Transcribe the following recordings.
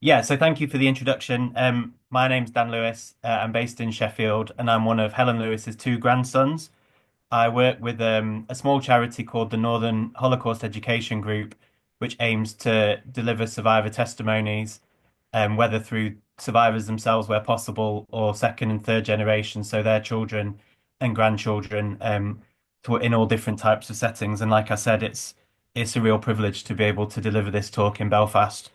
Yeah, so thank you for the introduction. My name's Dan Lewis. I'm based in Sheffield, and I'm one of Helen Lewis's two grandsons. I work with a small charity called the Northern Holocaust Education Group, which aims to deliver survivor testimonies, whether through survivors themselves where possible, or second and third generation, so their children and grandchildren, in all different types of settings. And like I said, it's a real privilege to be able to deliver this talk in Belfast,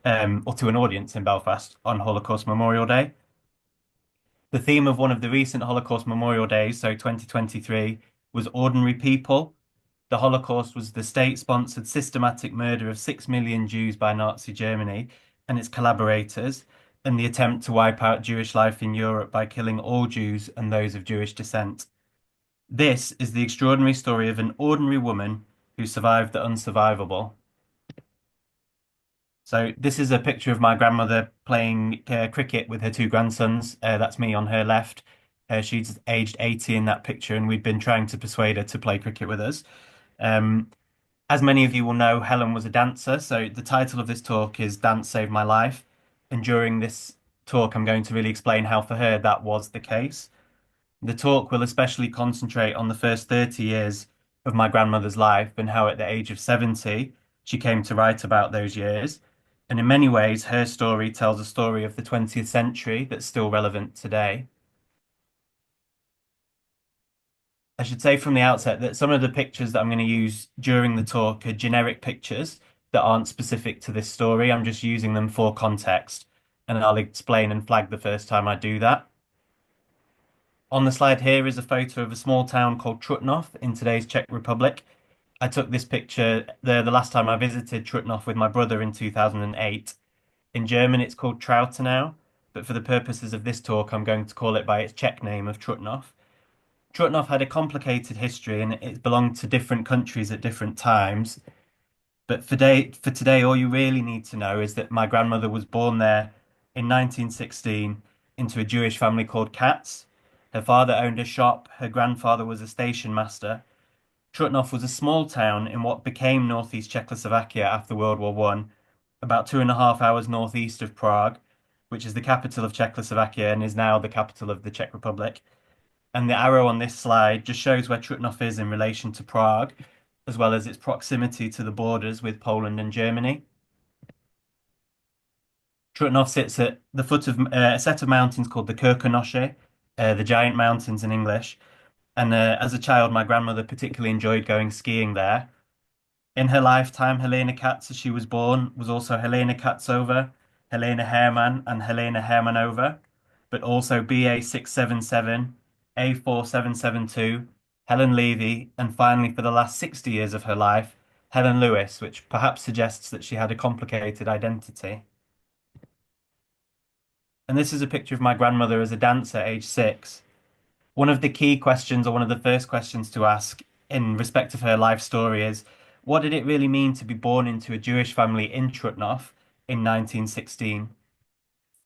or to an audience in Belfast on Holocaust Memorial Day. The theme of one of the recent Holocaust Memorial Days, so 2023, was ordinary people. The Holocaust was the state-sponsored systematic murder of 6 million Jews by Nazi Germany and its collaborators, and the attempt to wipe out Jewish life in Europe by killing all Jews and those of Jewish descent. This is the extraordinary story of an ordinary woman who survived the unsurvivable. So this is a picture of my grandmother playing cricket with her two grandsons. That's me on her left. She's aged 80 in that picture, and we've been trying to persuade her to play cricket with us. Um, as many of you will know, Helen was a dancer, so the title of this talk is Dance Saved My Life. And during this talk, I'm going to really explain how for her that was the case. The talk will especially concentrate on the first 30 years of my grandmother's life and how at the age of 70 she came to write about those years. And in many ways, her story tells a story of the 20th century that's still relevant today. I should say from the outset that some of the pictures that I'm going to use during the talk are generic pictures that aren't specific to this story. I'm just using them for context, and I'll explain and flag the first time I do that. On the slide here is a photo of a small town called Trutnov in today's Czech Republic. I took this picture the last time I visited Trutnov with my brother in 2008. In German, it's called Trautenau, but for the purposes of this talk, I'm going to call it by its Czech name of Trutnov. Trutnov had a complicated history and it belonged to different countries at different times. But for today, all you really need to know is that my grandmother was born there in 1916 into a Jewish family called Katz. Her father owned a shop, her grandfather was a station master. Trutnov was a small town in what became northeast Czechoslovakia after World War One, about 2.5 hours northeast of Prague, which is the capital of Czechoslovakia and is now the capital of the Czech Republic. And the arrow on this slide just shows where Trutnov is in relation to Prague, as well as its proximity to the borders with Poland and Germany. Trutnov sits at the foot of a set of mountains called the Kirkonoše, the Giant Mountains in English. And as a child, my grandmother particularly enjoyed going skiing there. In her lifetime, Helena Katz, as she was born, was also Helena Katzova, Helena Hermann, and Helena Hermanova, but also BA 677, A 4772, Helen Levy, and finally, for the last 60 years of her life, Helen Lewis, which perhaps suggests that she had a complicated identity. And this is a picture of my grandmother as a dancer, age 6. One of the key questions, or one of the first questions to ask in respect of her life story is, what did it really mean to be born into a Jewish family in Trutnov in 1916?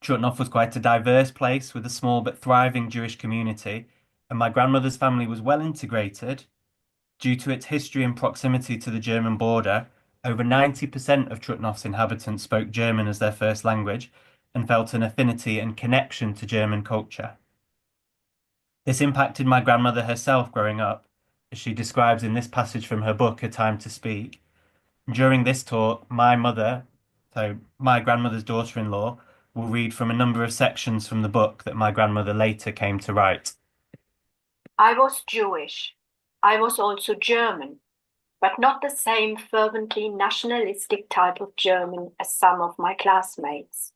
Trutnov was quite a diverse place with a small but thriving Jewish community, and my grandmother's family was well integrated. Due to its history and proximity to the German border, over 90% of Trutnov's inhabitants spoke German as their first language and felt an affinity and connection to German culture. This impacted my grandmother herself growing up, as she describes in this passage from her book, A Time to Speak. During this talk, my mother, so my grandmother's daughter-in-law, will read from a number of sections from the book that my grandmother later came to write. I was Jewish. I was also German, but not the same fervently nationalistic type of German as some of my classmates.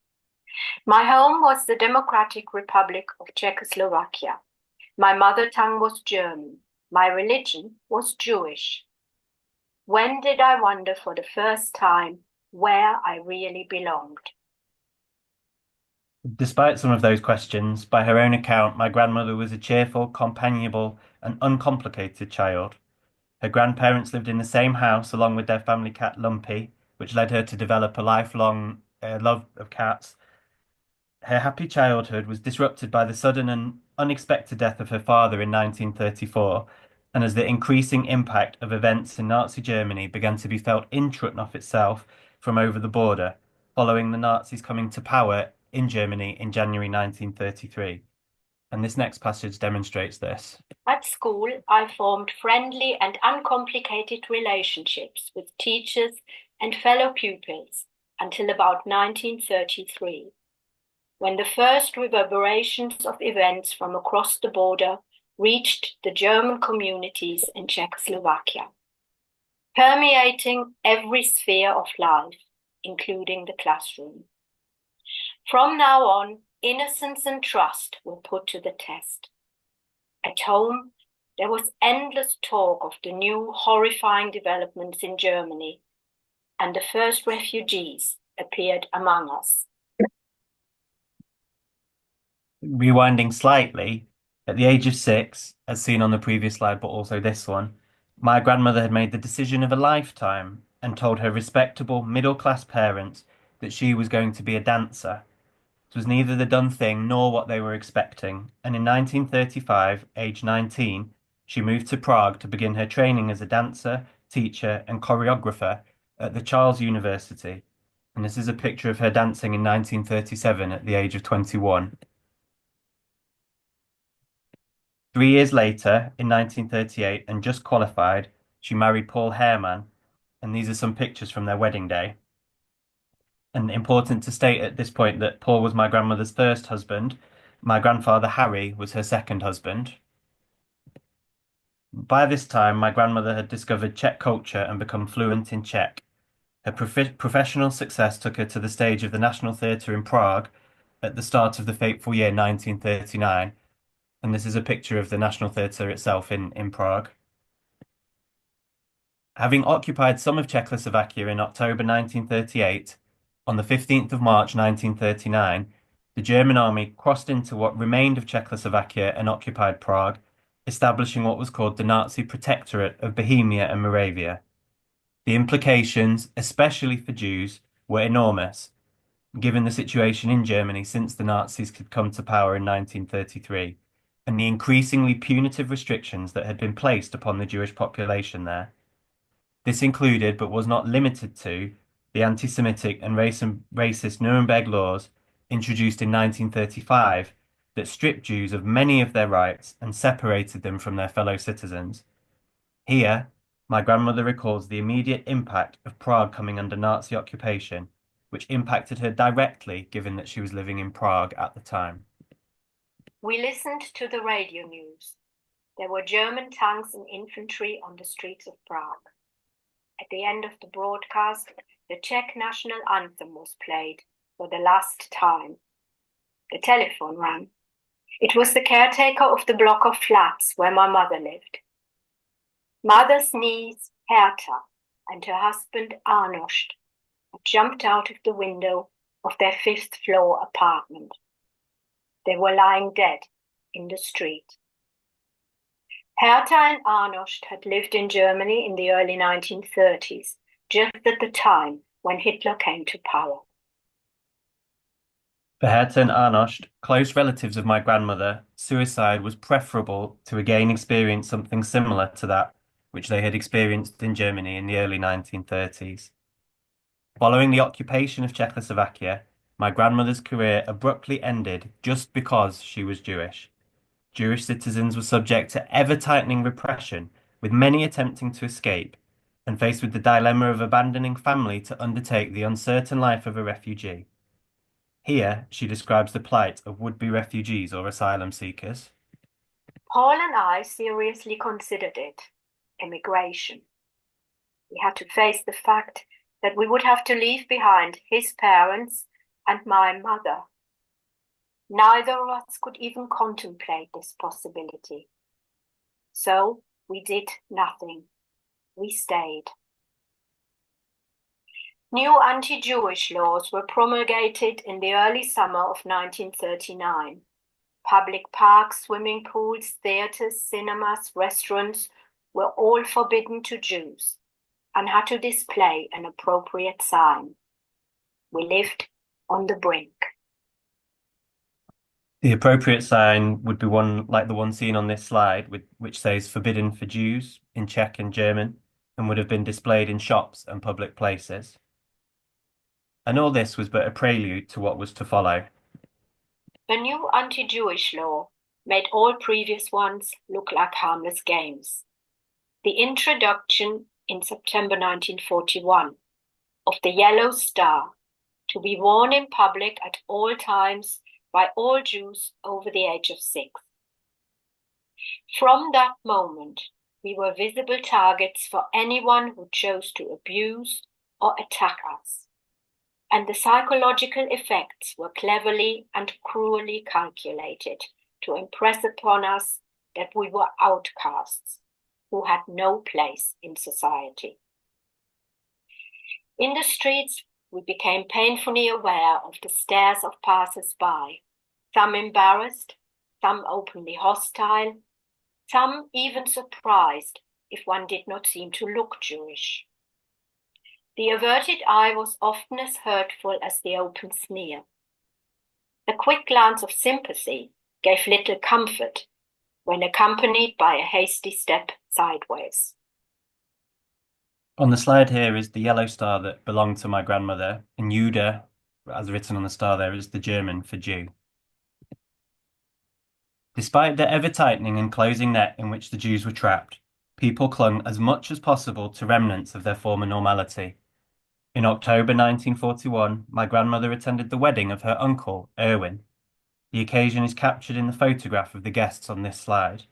My home was the Democratic Republic of Czechoslovakia. My mother tongue was German. My religion was Jewish. When did I wonder for the first time where I really belonged? Despite some of those questions, by her own account, my grandmother was a cheerful, companionable, and uncomplicated child. Her grandparents lived in the same house along with their family cat Lumpy, which led her to develop a lifelong love of cats. Her happy childhood was disrupted by the sudden and unexpected death of her father in 1934, and as the increasing impact of events in Nazi Germany began to be felt in Trutnov itself from over the border, following the Nazis coming to power in Germany in January 1933. And this next passage demonstrates this. At school, I formed friendly and uncomplicated relationships with teachers and fellow pupils until about 1933, when the first reverberations of events from across the border reached the German communities in Czechoslovakia, permeating every sphere of life, including the classroom. From now on, innocence and trust were put to the test. At home, there was endless talk of the new horrifying developments in Germany, and the first refugees appeared among us. Rewinding slightly, at the age of 6, as seen on the previous slide, but also this one, my grandmother had made the decision of a lifetime and told her respectable middle-class parents that she was going to be a dancer. It was neither the done thing nor what they were expecting, and in 1935, aged 19, she moved to Prague to begin her training as a dancer, teacher, and choreographer at the Charles University. And this is a picture of her dancing in 1937 at the age of 21. 3 years later, in 1938, and just qualified, she married Paul Herrmann, and these are some pictures from their wedding day. And important to state at this point that Paul was my grandmother's first husband. My grandfather Harry was her second husband. By this time, my grandmother had discovered Czech culture and become fluent in Czech. Her professional success took her to the stage of the National Theatre in Prague at the start of the fateful year 1939. And this is a picture of the National Theatre itself in Prague. Having occupied some of Czechoslovakia in October 1938, on the 15th of March 1939, the German army crossed into what remained of Czechoslovakia and occupied Prague, establishing what was called the Nazi Protectorate of Bohemia and Moravia. The implications, especially for Jews, were enormous, given the situation in Germany since the Nazis had come to power in 1933, and the increasingly punitive restrictions that had been placed upon the Jewish population there. This included, but was not limited to, the anti-Semitic and racist Nuremberg laws introduced in 1935 that stripped Jews of many of their rights and separated them from their fellow citizens. Here, my grandmother recalls the immediate impact of Prague coming under Nazi occupation, which impacted her directly given that she was living in Prague at the time. We listened to the radio news. There were German tanks and infantry on the streets of Prague. At the end of the broadcast, the Czech national anthem was played for the last time. The telephone rang. It was the caretaker of the block of flats where my mother lived. Mother's niece, Herta, and her husband, Arnost, had jumped out of the window of their fifth-floor apartment. They were lying dead in the street. Herta and Arnost had lived in Germany in the early 1930s, just at the time when Hitler came to power. For Herta and Arnost, close relatives of my grandmother, suicide was preferable to again experience something similar to that which they had experienced in Germany in the early 1930s. Following the occupation of Czechoslovakia, my grandmother's career abruptly ended just because she was Jewish. Jewish citizens were subject to ever-tightening repression, with many attempting to escape, and faced with the dilemma of abandoning family to undertake the uncertain life of a refugee. Here, she describes the plight of would-be refugees or asylum seekers. Paul and I seriously considered it, emigration. We had to face the fact that we would have to leave behind his parents and my mother. Neither of us could even contemplate this possibility. So we did nothing. We stayed. New anti-Jewish laws were promulgated in the early summer of 1939. Public parks, swimming pools, theaters, cinemas, restaurants were all forbidden to Jews and had to display an appropriate sign. We lived on the brink. The appropriate sign would be one like the one seen on this slide, which says "Forbidden for Jews" in Czech and German, and would have been displayed in shops and public places. And all this was but a prelude to what was to follow. A new anti-Jewish law made all previous ones look like harmless games. The introduction in September 1941 of the yellow star to be worn in public at all times by all Jews over the age of 6. From that moment, we were visible targets for anyone who chose to abuse or attack us. And the psychological effects were cleverly and cruelly calculated to impress upon us that we were outcasts who had no place in society. In the streets, we became painfully aware of the stares of passers-by, some embarrassed, some openly hostile, some even surprised if one did not seem to look Jewish. The averted eye was often as hurtful as the open sneer. A quick glance of sympathy gave little comfort when accompanied by a hasty step sideways. On the slide here is the yellow star that belonged to my grandmother, and Jude, as written on the star there, is the German for Jew. Despite the ever-tightening and closing net in which the Jews were trapped, people clung as much as possible to remnants of their former normality. In October 1941, my grandmother attended the wedding of her uncle, Erwin. The occasion is captured in the photograph of the guests on this slide.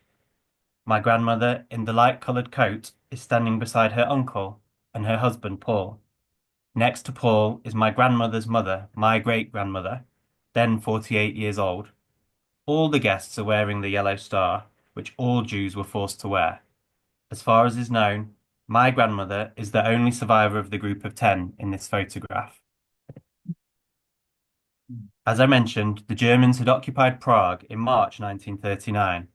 My grandmother, in the light-coloured coat, is standing beside her uncle and her husband, Paul. Next to Paul is my grandmother's mother, my great-grandmother, then 48 years old. All the guests are wearing the yellow star, which all Jews were forced to wear. As far as is known, my grandmother is the only survivor of the group of 10 in this photograph. As I mentioned, the Germans had occupied Prague in March 1939.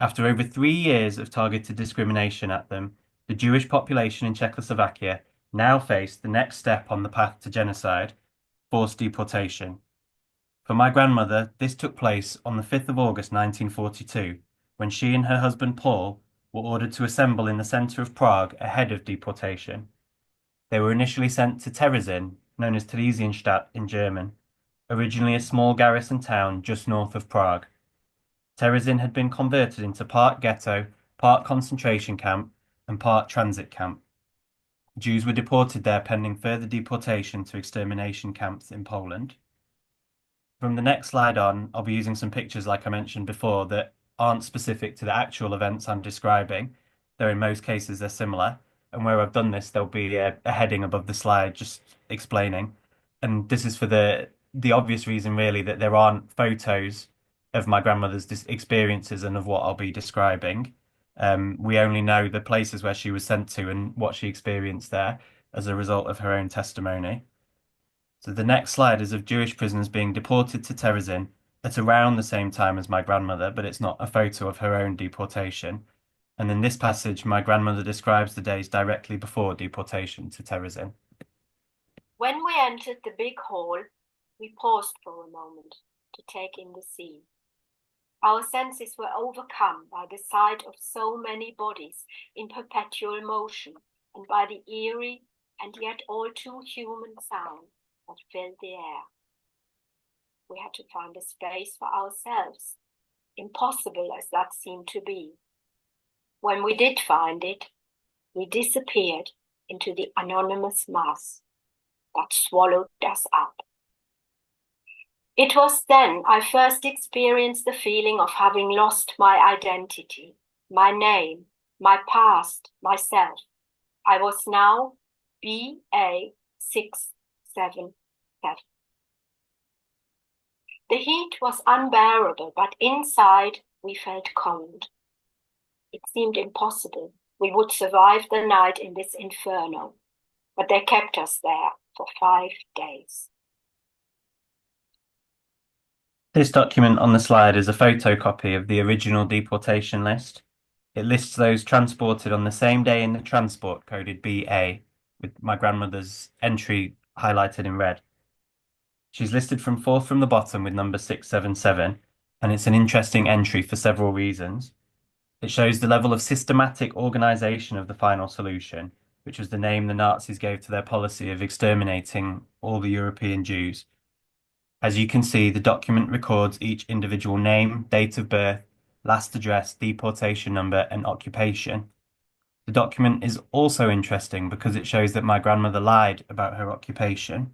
After over 3 years of targeted discrimination at them, the Jewish population in Czechoslovakia now faced the next step on the path to genocide, forced deportation. For my grandmother, this took place on the 5th of August 1942, when she and her husband Paul were ordered to assemble in the centre of Prague ahead of deportation. They were initially sent to Terezin, known as Theresienstadt in German, originally a small garrison town just north of Prague. Terezin had been converted into part ghetto, part concentration camp, and part transit camp. Jews were deported there pending further deportation to extermination camps in Poland. From the next slide on, I'll be using some pictures like I mentioned before that aren't specific to the actual events I'm describing, though in most cases they're similar. And where I've done this, there'll be a heading above the slide just explaining. And this is for the obvious reason, really, that there aren't photos of my grandmother's experiences and of what I'll be describing. We only know the places where she was sent to and what she experienced there as a result of her own testimony. So the next slide is of Jewish prisoners being deported to Terezin at around the same time as my grandmother, but it's not a photo of her own deportation. And in this passage, my grandmother describes the days directly before deportation to Terezin. When we entered the big hall, we paused for a moment to take in the scene. Our senses were overcome by the sight of so many bodies in perpetual motion and by the eerie and yet all too human sound that filled the air. We had to find a space for ourselves, impossible as that seemed to be. When we did find it, we disappeared into the anonymous mass that swallowed us up. It was then I first experienced the feeling of having lost my identity, my name, my past, myself. I was now BA677. The heat was unbearable, but inside we felt cold. It seemed impossible we would survive the night in this inferno, but they kept us there for 5 days. This document on the slide is a photocopy of the original deportation list. It lists those transported on the same day in the transport coded BA, with my grandmother's entry highlighted in red. She's listed from fourth from the bottom with number 677, and it's an interesting entry for several reasons. It shows the level of systematic organisation of the final solution, which was the name the Nazis gave to their policy of exterminating all the European Jews. As you can see, the document records each individual name, date of birth, last address, deportation number, and occupation. The document is also interesting because it shows that my grandmother lied about her occupation.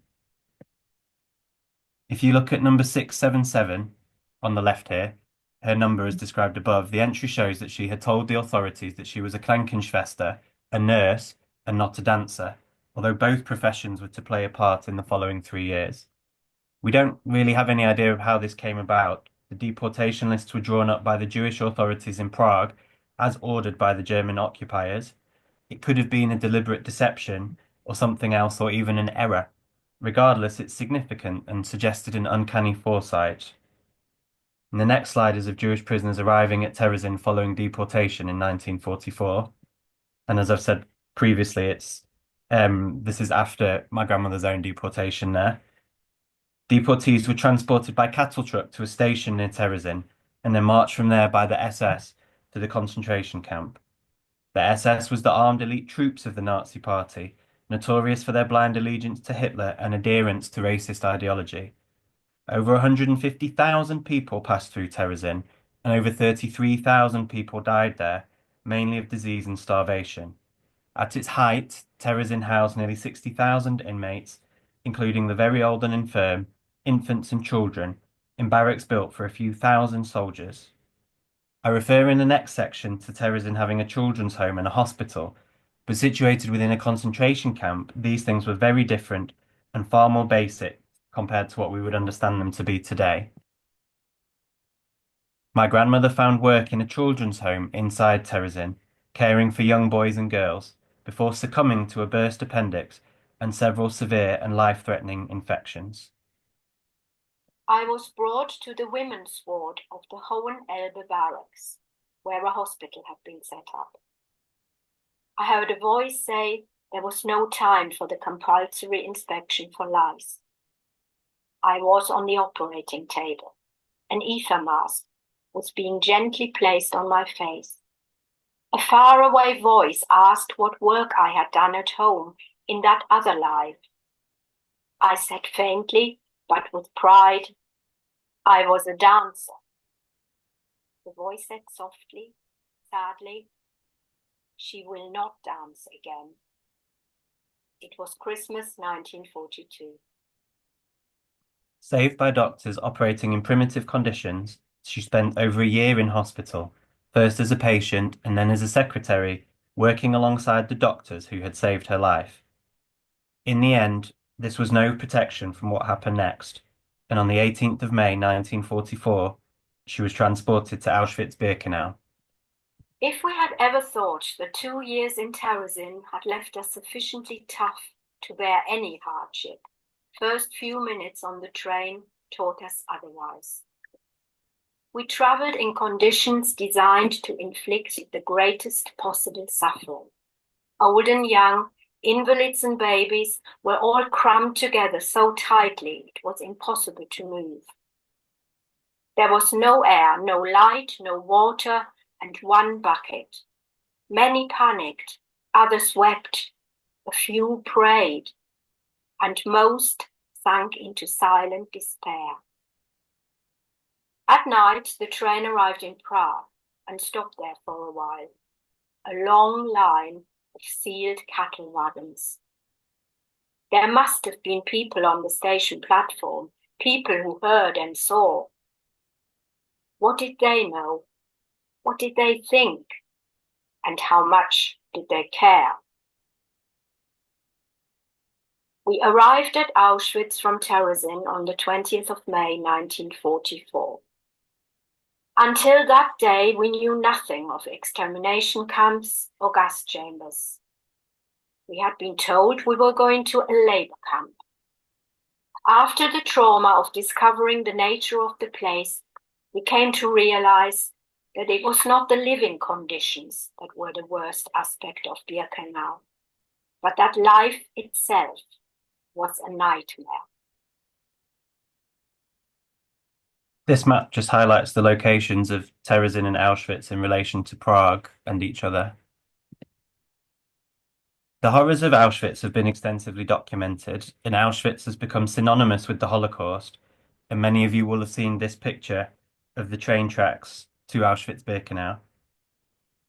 If you look at number 677 on the left here, her number is described above. The entry shows that she had told the authorities that she was a Krankenschwester, a nurse, and not a dancer, although both professions were to play a part in the following 3 years. We don't really have any idea of how this came about. The deportation lists were drawn up by the Jewish authorities in Prague as ordered by the German occupiers. It could have been a deliberate deception or something else or even an error. Regardless, it's significant and suggested an uncanny foresight. And the next slide is of Jewish prisoners arriving at Terezin following deportation in 1944. And as I've said previously, this is after my grandmother's own deportation there. Deportees were transported by cattle truck to a station near Terezin and then marched from there by the SS to the concentration camp. The SS was the armed elite troops of the Nazi Party, notorious for their blind allegiance to Hitler and adherence to racist ideology. Over 150,000 people passed through Terezin, and over 33,000 people died there, mainly of disease and starvation. At its height, Terezin housed nearly 60,000 inmates, including the very old and infirm, infants and children, in barracks built for a few thousand soldiers. I refer in the next section to Terezin having a children's home and a hospital, but situated within a concentration camp, these things were very different and far more basic compared to what we would understand them to be today. My grandmother found work in a children's home inside Terezin, caring for young boys and girls, before succumbing to a burst appendix and several severe and life-threatening infections. I was brought to the women's ward of the Hohenelbe barracks, where a hospital had been set up. I heard a voice say there was no time for the compulsory inspection for lice. I was on the operating table. An ether mask was being gently placed on my face. A faraway voice asked what work I had done at home in that other life. I said faintly, but with pride, I was a dancer. The voice said softly, sadly, she will not dance again. It was Christmas 1942. Saved by doctors operating in primitive conditions, she spent over a year in hospital, first as a patient and then as a secretary, working alongside the doctors who had saved her life. In the end, this was no protection from what happened next, and on the 18th of May 1944, she was transported to Auschwitz-Birkenau. If we had ever thought the 2 years in Terezin had left us sufficiently tough to bear any hardship, first few minutes on the train taught us otherwise. We traveled in conditions designed to inflict the greatest possible suffering. Old and young, invalids and babies were all crammed together so tightly it was impossible to move. There was no air, no light, no water, and one bucket. Many panicked, others wept, a few prayed, and most sank into silent despair. At night, the train arrived in Prague and stopped there for a while. A long line of sealed cattle wagons. There must have been people on the station platform, people who heard and saw. What did they know? What did they think? And how much did they care? We arrived at Auschwitz from Terezin on the 20th of May 1944. Until that day, we knew nothing of extermination camps or gas chambers. We had been told we were going to a labor camp. After the trauma of discovering the nature of the place, we came to realize that it was not the living conditions that were the worst aspect of Birkenau, but that life itself was a nightmare. This map just highlights the locations of Terezin and Auschwitz in relation to Prague and each other. The horrors of Auschwitz have been extensively documented, and Auschwitz has become synonymous with the Holocaust, and many of you will have seen this picture of the train tracks to Auschwitz-Birkenau.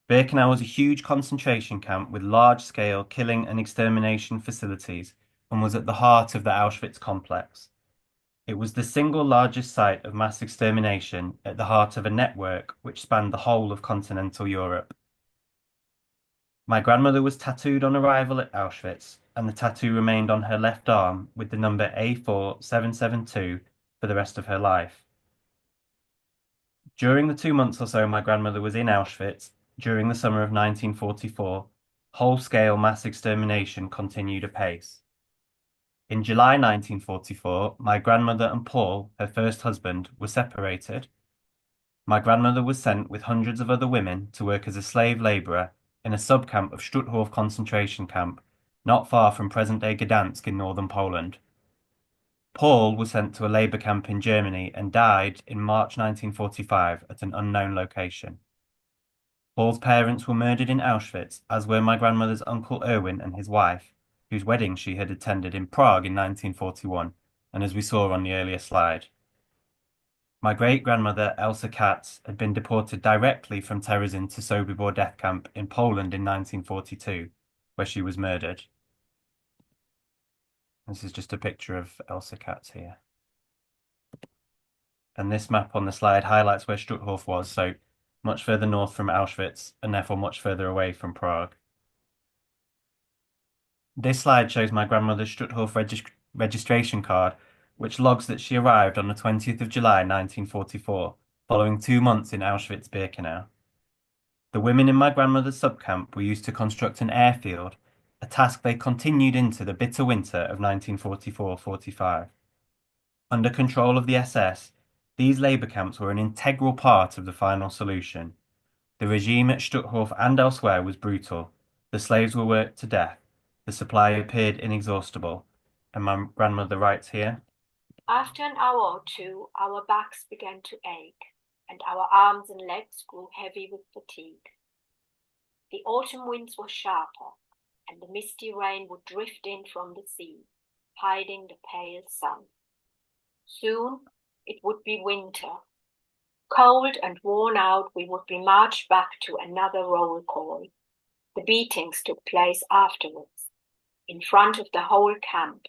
Birkenau was a huge concentration camp with large-scale killing and extermination facilities and was at the heart of the Auschwitz complex. It was the single largest site of mass extermination at the heart of a network which spanned the whole of continental Europe. My grandmother was tattooed on arrival at Auschwitz, and the tattoo remained on her left arm with the number A4772 for the rest of her life. During the 2 months or so my grandmother was in Auschwitz, during the summer of 1944, whole-scale mass extermination continued apace. In July 1944, my grandmother and Paul, her first husband, were separated. My grandmother was sent with hundreds of other women to work as a slave labourer in a subcamp of Stutthof concentration camp, not far from present-day Gdansk in northern Poland. Paul was sent to a labour camp in Germany and died in March 1945 at an unknown location. Paul's parents were murdered in Auschwitz, as were my grandmother's uncle Erwin and his wife, whose wedding she had attended in Prague in 1941, and as we saw on the earlier slide. My great-grandmother, Elsa Katz, had been deported directly from Terezin to Sobibor death camp in Poland in 1942, where she was murdered. This is just a picture of Elsa Katz here. And this map on the slide highlights where Stutthof was, so much further north from Auschwitz, and therefore much further away from Prague. This slide shows my grandmother's Stutthof registration card, which logs that she arrived on the 20th of July 1944, following 2 months in Auschwitz-Birkenau. The women in my grandmother's subcamp were used to construct an airfield, a task they continued into the bitter winter of 1944-45. Under control of the SS, these labour camps were an integral part of the final solution. The regime at Stutthof and elsewhere was brutal. The slaves were worked to death. The supply appeared inexhaustible. And my grandmother writes here, After an hour or two, our backs began to ache, and our arms and legs grew heavy with fatigue. The autumn winds were sharper, and the misty rain would drift in from the sea, hiding the pale sun. Soon it would be winter. Cold and worn out, we would be marched back to another roll call. The beatings took place afterwards, in front of the whole camp,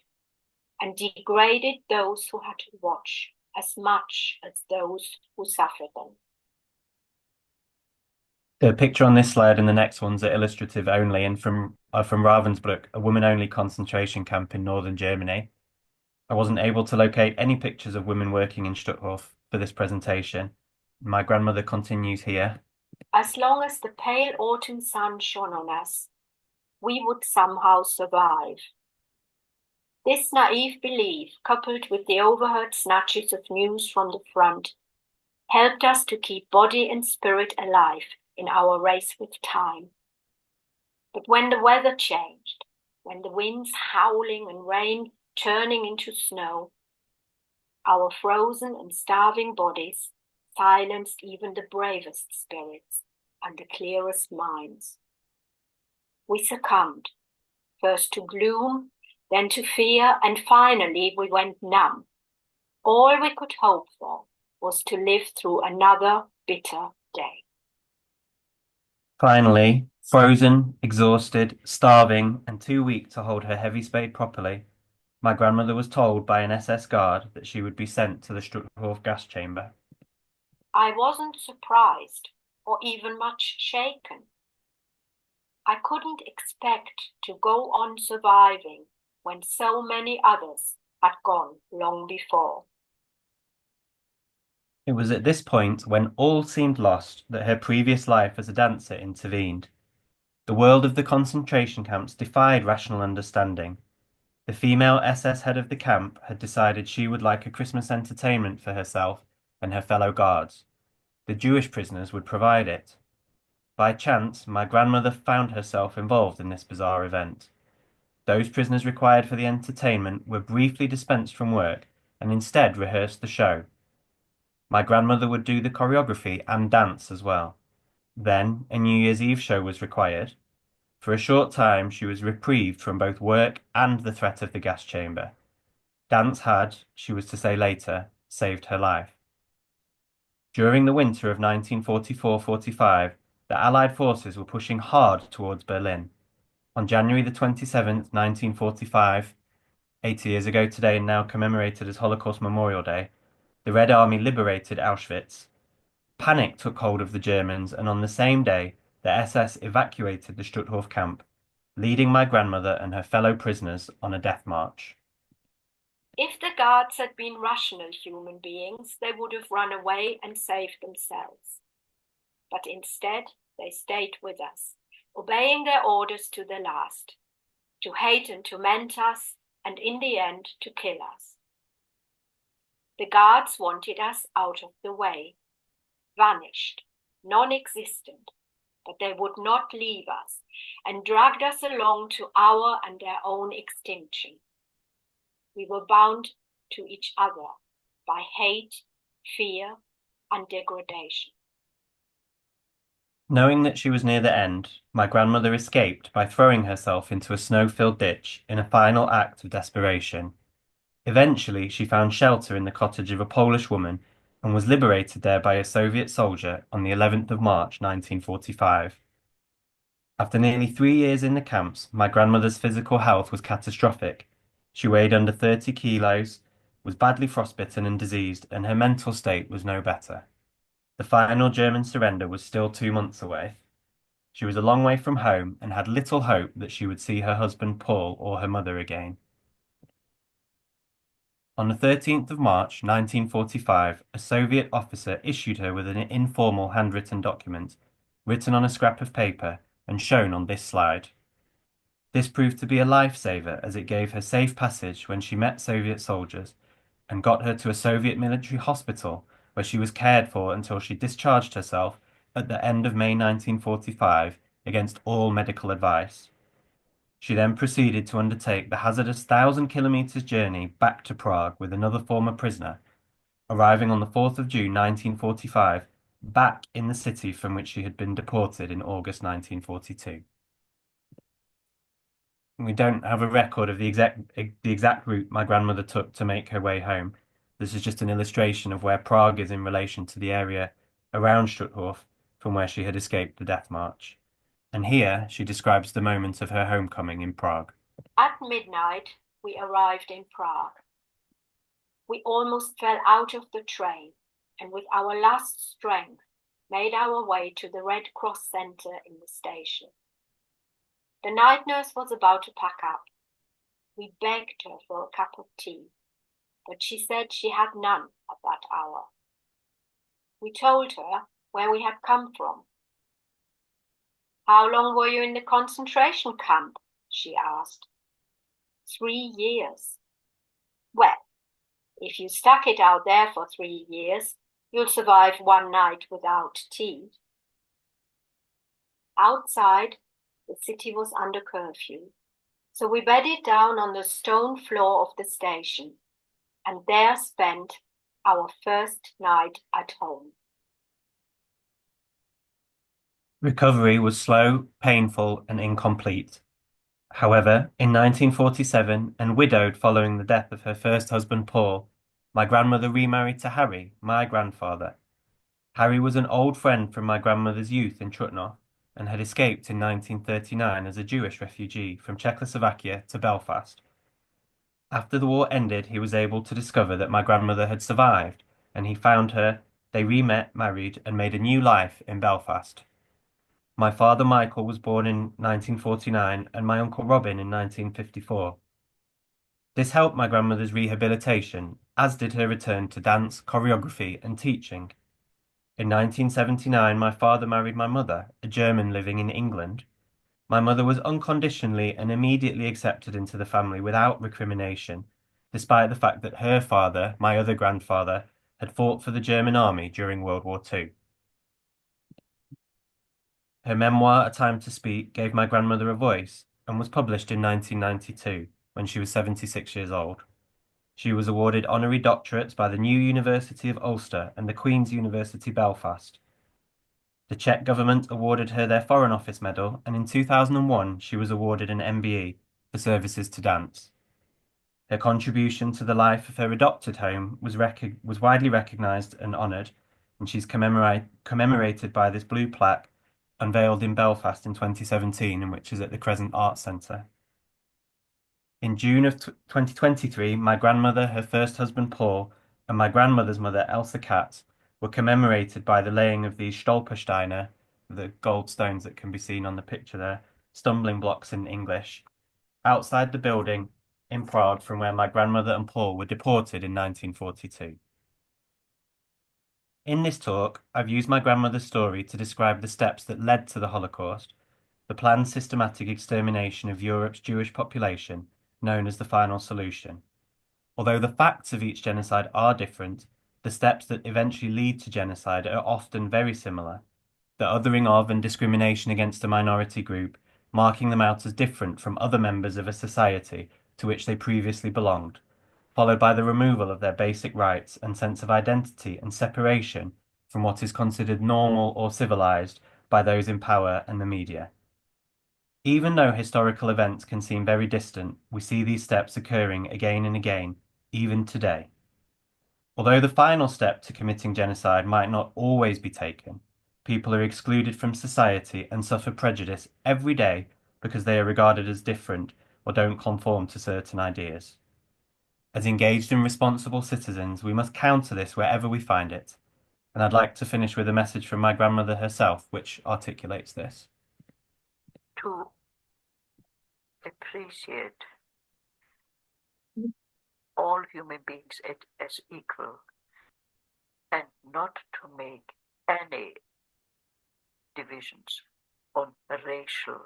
and degraded those who had to watch as much as those who suffered them. the picture on this slide and the next ones are illustrative only and from Ravensbrück, a women-only concentration camp in northern Germany. I wasn't able to locate any pictures of women working in Stutthof for this presentation. My grandmother continues here. As long as the pale autumn sun shone on us, we would somehow survive. This naive belief, coupled with the overheard snatches of news from the front, helped us to keep body and spirit alive in our race with time. But when the weather changed, when the winds howling and rain turning into snow, our frozen and starving bodies silenced even the bravest spirits and the clearest minds. We succumbed, first to gloom, then to fear, and finally we went numb. All we could hope for was to live through another bitter day. Finally, frozen, exhausted, starving, and too weak to hold her heavy spade properly, my grandmother was told by an SS guard that she would be sent to the Stutthof gas chamber. I wasn't surprised or even much shaken. I couldn't expect to go on surviving when so many others had gone long before. It was at this point, when all seemed lost, that her previous life as a dancer intervened. The world of the concentration camps defied rational understanding. The female SS head of the camp had decided she would like a Christmas entertainment for herself and her fellow guards. The Jewish prisoners would provide it. By chance, my grandmother found herself involved in this bizarre event. Those prisoners required for the entertainment were briefly dispensed from work and instead rehearsed the show. My grandmother would do the choreography and dance as well. Then, a New Year's Eve show was required. For a short time, she was reprieved from both work and the threat of the gas chamber. Dance had, she was to say later, saved her life. During the winter of 1944-45, the Allied forces were pushing hard towards Berlin. On January the 27th, 1945, 80 years ago today and now commemorated as Holocaust Memorial Day, the Red Army liberated Auschwitz. Panic took hold of the Germans, and on the same day, the SS evacuated the Stutthof camp, leading my grandmother and her fellow prisoners on a death march. If the guards had been rational human beings, they would have run away and saved themselves. But instead, they stayed with us, obeying their orders to the last, to hate and torment us, and in the end, to kill us. The guards wanted us out of the way, vanished, non-existent, but they would not leave us and dragged us along to our and their own extinction. We were bound to each other by hate, fear, and degradation. Knowing that she was near the end, my grandmother escaped by throwing herself into a snow-filled ditch in a final act of desperation. Eventually, she found shelter in the cottage of a Polish woman and was liberated there by a Soviet soldier on the 11th of March 1945. After nearly 3 years in the camps, my grandmother's physical health was catastrophic. She weighed under 30 kilos, was badly frostbitten and diseased, and her mental state was no better. The final German surrender was still 2 months away. She was a long way from home and had little hope that she would see her husband Paul or her mother again. On the 13th of March 1945, a Soviet officer issued her with an informal handwritten document, written on a scrap of paper and shown on this slide. This proved to be a lifesaver as it gave her safe passage when she met Soviet soldiers and got her to a Soviet military hospital where she was cared for until she discharged herself at the end of May 1945 against all medical advice. She then proceeded to undertake the hazardous 1,000 kilometers journey back to Prague with another former prisoner, arriving on the 4th of June 1945, back in the city from which she had been deported in August 1942. We don't have a record of the exact route my grandmother took to make her way home. This is just an illustration of where Prague is in relation to the area around Stutthof from where she had escaped the death march. And here she describes the moment of her homecoming in Prague. At midnight, we arrived in Prague. We almost fell out of the train and with our last strength made our way to the Red Cross Centre in the station. The night nurse was about to pack up. We begged her for a cup of tea, but she said she had none at that hour. We told her where we had come from. How long were you in the concentration camp? She asked. 3 years. Well, if you stuck it out there for 3 years, you'll survive one night without tea. Outside, the city was under curfew, so we bedded down on the stone floor of the station and there spent our first night at home. Recovery was slow, painful, and incomplete. However, in 1947, and widowed following the death of her first husband Paul, my grandmother remarried to Harry, my grandfather. Harry was an old friend from my grandmother's youth in Trutnov and had escaped in 1939 as a Jewish refugee from Czechoslovakia to Belfast. After the war ended, he was able to discover that my grandmother had survived, and he found her. They re-met, married, and made a new life in Belfast. My father Michael was born in 1949 and my uncle Robin in 1954. This helped my grandmother's rehabilitation, as did her return to dance, choreography, and teaching. In 1979, my father married my mother, a German living in England. My mother was unconditionally and immediately accepted into the family without recrimination, despite the fact that her father, my other grandfather, had fought for the German army during World War II. Her memoir, A Time to Speak, gave my grandmother a voice and was published in 1992 when she was 76 years old. She was awarded honorary doctorates by the New University of Ulster and the Queen's University Belfast. The Czech government awarded her their Foreign Office Medal, and in 2001 she was awarded an MBE for services to dance. Her contribution to the life of her adopted home was widely recognised and honoured, and she's commemorated by this blue plaque unveiled in Belfast in 2017, and which is at the Crescent Arts Centre. In June of 2023, my grandmother, her first husband Paul, and my grandmother's mother Elsa Katz were commemorated by the laying of these Stolpersteine, the gold stones that can be seen on the picture there, stumbling blocks in English, outside the building in Prague from where my grandmother and Paul were deported in 1942. In this talk, I've used my grandmother's story to describe the steps that led to the Holocaust, the planned systematic extermination of Europe's Jewish population, known as the Final Solution. Although the facts of each genocide are different, the steps that eventually lead to genocide are often very similar. The othering of and discrimination against a minority group, marking them out as different from other members of a society to which they previously belonged, followed by the removal of their basic rights and sense of identity and separation from what is considered normal or civilized by those in power and the media. Even though historical events can seem very distant, we see these steps occurring again and again, even today. Although the final step to committing genocide might not always be taken, people are excluded from society and suffer prejudice every day because they are regarded as different or don't conform to certain ideas. As engaged and responsible citizens, we must counter this wherever we find it. And I'd like to finish with a message from my grandmother herself, which articulates this. To appreciate all human beings as equal and not to make any divisions on racial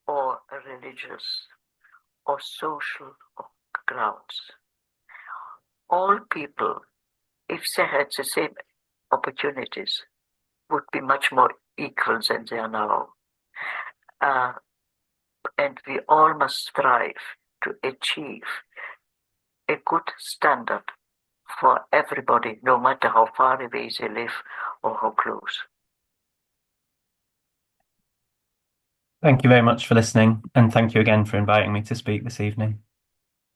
or religious or social grounds. All people, if they had the same opportunities, would be much more equal than they are now. And we all must strive to achieve a good standard for everybody, no matter how far away they live or how close. Thank you very much for listening, and thank you again for inviting me to speak this evening.